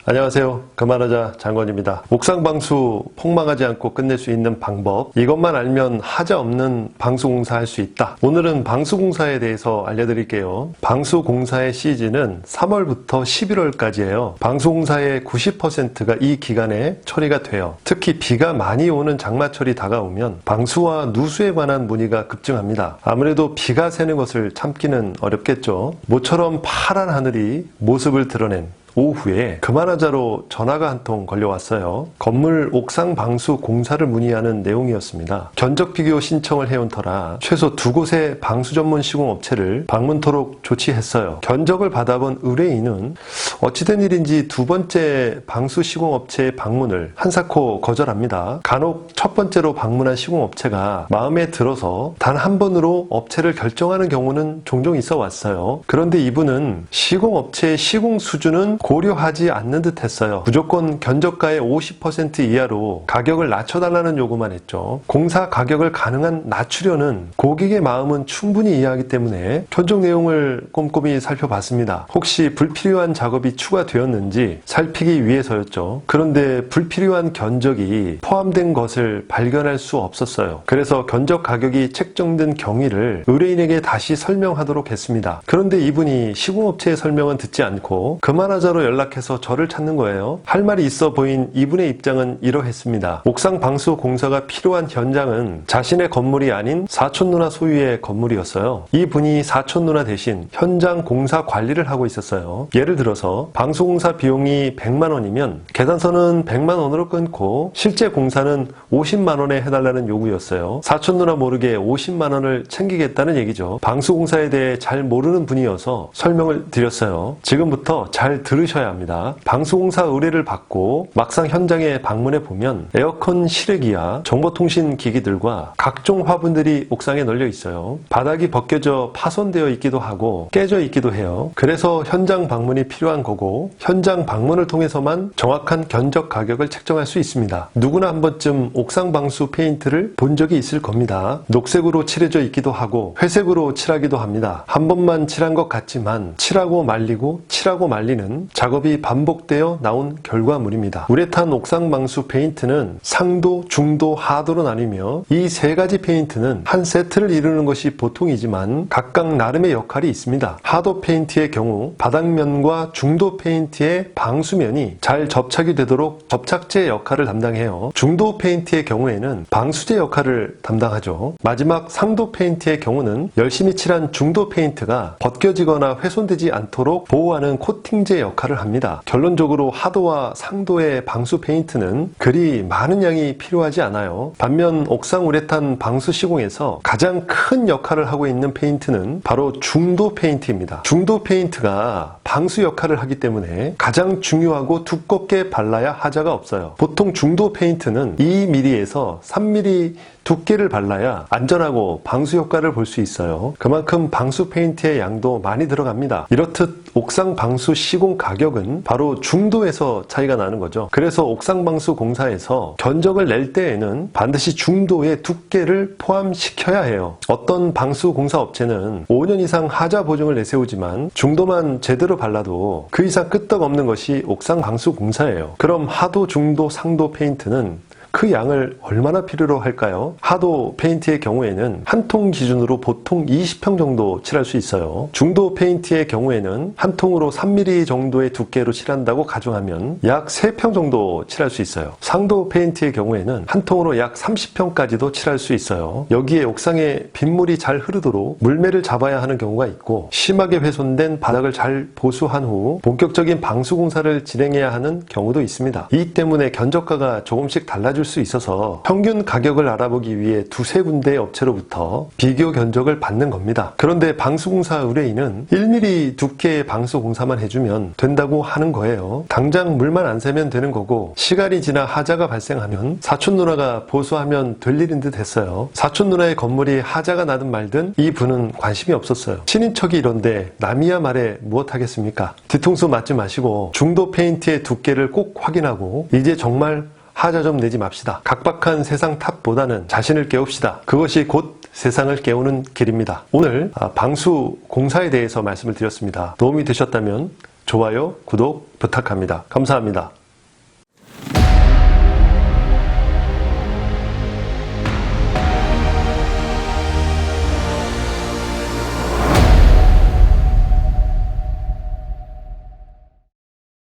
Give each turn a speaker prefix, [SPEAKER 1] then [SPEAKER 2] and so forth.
[SPEAKER 1] 안녕하세요. 그만하자 장건입니다. 옥상방수 폭망하지 않고 끝낼 수 있는 방법, 이것만 알면 하자 없는 방수공사 할 수 있다. 오늘은 방수공사에 대해서 알려드릴게요. 방수공사의 시즌은 3월부터 11월까지예요. 방수공사의 90%가 이 기간에 처리가 돼요. 특히 비가 많이 오는 장마철이 다가오면 방수와 누수에 관한 문의가 급증합니다. 아무래도 비가 새는 것을 참기는 어렵겠죠. 모처럼 파란 하늘이 모습을 드러낸 오후에 그만하자로 전화가 한 통 걸려왔어요. 건물 옥상 방수 공사를 문의하는 내용이었습니다. 견적 비교 신청을 해온 터라 최소 2곳의 방수 전문 시공업체를 방문토록 조치했어요. 견적을 받아본 의뢰인은 어찌된 일인지 두 번째 방수 시공업체의 방문을 한사코 거절합니다. 간혹 첫 번째로 방문한 시공업체가 마음에 들어서 단 한 번으로 업체를 결정하는 경우는 종종 있어 왔어요. 그런데 이분은 시공업체의 시공 수준은 고려하지 않는 듯 했어요. 무조건 견적가의 50% 이하로 가격을 낮춰달라는 요구만 했죠. 공사 가격을 가능한 낮추려는 고객의 마음은 충분히 이해하기 때문에 견적 내용을 꼼꼼히 살펴봤습니다. 혹시 불필요한 작업이 추가되었는지 살피기 위해서였죠. 그런데 불필요한 견적이 포함된 것을 발견할 수 없었어요. 그래서 견적 가격이 책정된 경위를 의뢰인에게 다시 설명하도록 했습니다. 그런데 이분이 시공업체의 설명은 듣지 않고 그만하자로 연락해서 저를 찾는 거예요. 할 말이 있어 보인 이분의 입장은 이러했습니다. 옥상 방수 공사가 필요한 현장은 자신의 건물이 아닌 사촌 누나 소유의 건물이었어요. 이분이 사촌 누나 대신 현장 공사 관리를 하고 있었어요. 예를 들어서 방수 공사 비용이 100만 원이면 계산서는 100만 원으로 끊고 실제 공사는 50만 원에 해달라는 요구였어요. 사촌 누나 모르게 50만 원을 챙기겠다는 얘기죠. 방수 공사에 대해 잘 모르는 분이어서 설명을 드렸어요. 지금부터 잘 들으셔야 합니다. 방수공사 의뢰를 받고 막상 현장에 방문해 보면 에어컨 실외기와 정보통신 기기들과 각종 화분들이 옥상에 널려 있어요. 바닥이 벗겨져 파손되어 있기도 하고 깨져 있기도 해요. 그래서 현장 방문이 필요한 거고 현장 방문을 통해서만 정확한 견적 가격을 책정할 수 있습니다. 누구나 한 번쯤 옥상 방수 페인트를 본 적이 있을 겁니다. 녹색으로 칠해져 있기도 하고 회색으로 칠하기도 합니다. 한 번만 칠한 것 같지만 칠하고 말리고 칠하고 말리는 작업이 반복되어 나온 결과물입니다. 우레탄 옥상 방수 페인트는 상도, 중도, 하도로 나뉘며 이 세 가지 페인트는 한 세트를 이루는 것이 보통이지만 각각 나름의 역할이 있습니다. 하도 페인트의 경우 바닥면과 중도 페인트의 방수면이 잘 접착이 되도록 접착제 역할을 담당해요. 중도 페인트의 경우에는 방수제 역할을 담당하죠. 마지막 상도 페인트의 경우는 열심히 칠한 중도 페인트가 벗겨지거나 훼손되지 않도록 보호하는 코팅제 역할을 합니다. 결론적으로 하도와 상도의 방수 페인트는 그리 많은 양이 필요하지 않아요. 반면 옥상 우레탄 방수 시공에서 가장 큰 역할을 하고 있는 페인트는 바로 중도 페인트입니다. 중도 페인트가 방수 역할을 하기 때문에 가장 중요하고 두껍게 발라야 하자가 없어요. 보통 중도 페인트는 2mm에서 3mm 두께를 발라야 안전하고 방수 효과를 볼 수 있어요. 그만큼 방수 페인트의 양도 많이 들어갑니다. 이렇듯 옥상 방수 시공 가격은 바로 중도에서 차이가 나는 거죠. 그래서 옥상 방수 공사에서 견적을 낼 때에는 반드시 중도의 두께를 포함시켜야 해요. 어떤 방수 공사 업체는 5년 이상 하자 보증을 내세우지만 중도만 제대로 발라도 그 이상 끄떡없는 것이 옥상 방수 공사예요. 그럼 하도, 중도, 상도 페인트는 그 양을 얼마나 필요로 할까요? 하도 페인트의 경우에는 한 통 기준으로 보통 20평 정도 칠할 수 있어요. 중도 페인트의 경우에는 한 통으로 3mm 정도의 두께로 칠한다고 가정하면 약 3평 정도 칠할 수 있어요. 상도 페인트의 경우에는 한 통으로 약 30평까지도 칠할 수 있어요. 여기에 옥상에 빗물이 잘 흐르도록 물매를 잡아야 하는 경우가 있고 심하게 훼손된 바닥을 잘 보수한 후 본격적인 방수 공사를 진행해야 하는 경우도 있습니다. 이 때문에 견적가가 조금씩 달라질 수 있어서 평균 가격을 알아보기 위해 두세 군데의 업체로부터 비교 견적을 받는 겁니다. 그런데 방수공사 의뢰인은 1mm 두께의 방수공사만 해주면 된다고 하는 거예요. 당장 물만 안 새면 되는 거고 시간이 지나 하자가 발생하면 사촌 누나가 보수하면 될 일인 듯 했어요. 사촌 누나의 건물이 하자가 나든 말든 이 분은 관심이 없었어요. 친인척이 이런데 남이야 말해 무엇하겠습니까? 뒤통수 맞지 마시고 중도 페인트의 두께를 꼭 확인하고 이제 정말 하자 좀 내지 맙시다. 각박한 세상 탑보다는 자신을 깨웁시다. 그것이 곧 세상을 깨우는 길입니다. 오늘 방수 공사에 대해서 말씀을 드렸습니다. 도움이 되셨다면 좋아요, 구독 부탁합니다. 감사합니다.